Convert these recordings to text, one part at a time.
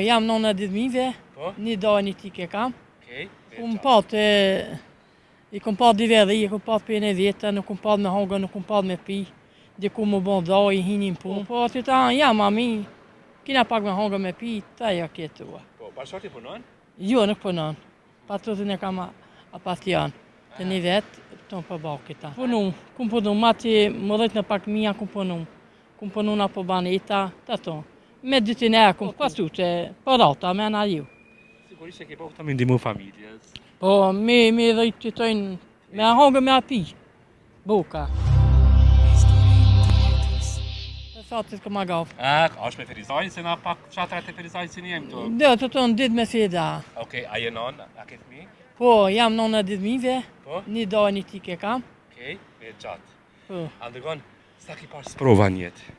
Jam nona Didmive, një dojë një tike kam. I kom pat diverë, i kom pat për një vjetë, nuk kom pat me hongë, nuk kom pat me pi. Diku më bon dojë, i hinin punë. Po aty ta jam mami, kina pak me hongë me pi, ta jo kjetua. Po, bashkëti punon? Jo, nuk punon. Patrutin e kam apatjan. Të një vetë, tonë për bakita. Punu, kum punu, mati më dhejt në pak mija kum punu. Kum punu na po baneta, të tonë. Me dytin e kum pasu që përata me na ju. Sigurisht që ke po të më ndimu familjes. Po, me dhejt të tojnë, me hongë me api. Buka. Të satit këma gafë. Është me Ferizajnë, se na pak qatrat e Ferizajnë si njëmë të? Dhe, të tonë ditë me feda. Okej, a je non, a ke fëmi? Po, jam nona Didmive, një dojë një tike kam. Okej, e gjatë. Po. Andërgon, sa ki pas sprova njetë?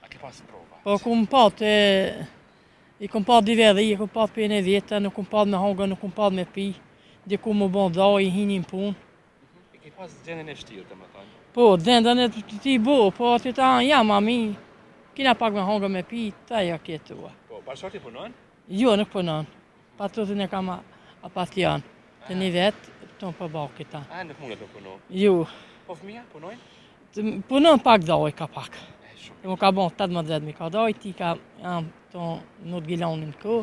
A ke pas sprova? Po, kum pat, i kom pat diverë, i kom pat për një vjetë, nuk kom pat me hongë, nuk kom pat me pi. Diku më bon dojë, i hinin punë. I ke pas gjendën e vështirë, të më thonë? Po, gjendën e ti bo, po aty ta jam mami, kina pak me hongë me pi, ta jo kjetua. Po, bashkëti punon? Jo, nuk punon. Patrutin e kam apatjan. Të një vetë, tonë për bakita. Nuk mundet nuk punon? Jo. Po fëmija, punojnë? Punon pak dojë ka pak. Shumë. Më ka bon 18 mi ka dojë, ti ka jam tonë në gilonin ku.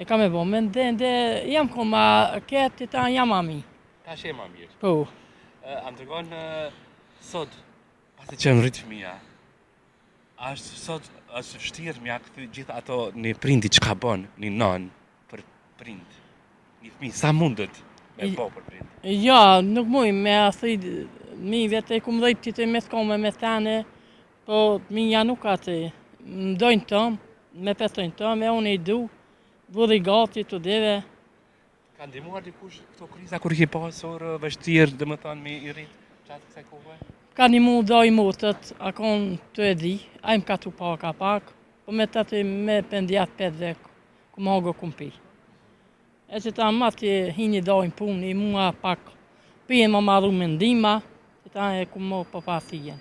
E ka me bon, me ndë, jam koma ketë, ta jam mami. Ta që e ma mirë. Po. Andërgon, sot, pasi që në rritë fëmija, është vështirë mja këthy gjitha ato një prindi që ka bon, një non për prind. Një fëmi, sa mundet me bo për prind? Ja, nuk muj me asë mi vete i kumë dhejtë të me s'kome me tane, po minja nuk atë, më dojnë tëmë, me pesojnë tëmë, e unë i du, vëdhe i gati të deve. Ka ndimuar dikush këto kriza kur ke pasur vështirë, dhe më thonë, me i rritë qatë kësaj kohë? Ka një mu dojë motët, akon të e di, a im ka tu paka pak, po me të të me pendjat 5 dhe ku më hogë kum pi. E që ta mati hini dojnë punë, i mua pak pijen më marru me ndima, që ta e ku më po pasijen.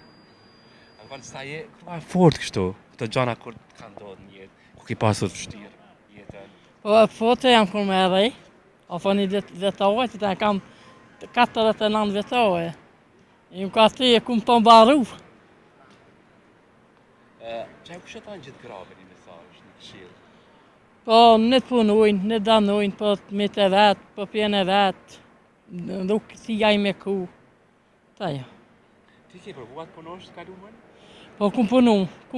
Andërgon, sa je, këto e fort kështu, këto gjana kur të kanë ndodhë një jetë, ku ke pasur vështirë jetën? Po fote jam kur me edhe, ofo një vetohe, që ta kam 49 vetohe. I më ka të e kumë të mbaru. Që e kështë të në gjithë grave një mesazh, një këshilë? Po në të punojnë, në danojnë, po me të vetë, po pjene vetë, nuk si jaj me ku. Ta jo. Ti ke përvuat punosh të kalumen? Po kumë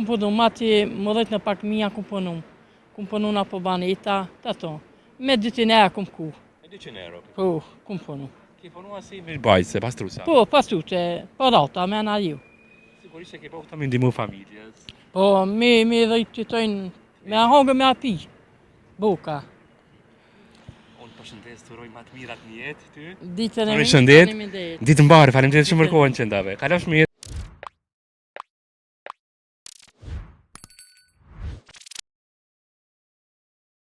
punu, mati më dhejtë në pak mija kumë punu. Kumë punu na po baneta, të tonë. Me 200 euro kumë ku. Me 200 euro? Po, kumë punu. Ke punua si mirëbajtëse, pastrusa? Po, pasu që përata me na ju. Sigurisht që ke po të më ndimu familjes. Po, me dhejtë që tojnë, me hongë me api. Buka. Unë përshëndes të uroj ma të mirat një jetë ty. Ditën e Përshëndet. mirë, Ditë mbarë, faleminderit shumë për kohën që ndave. Kalosh mirë.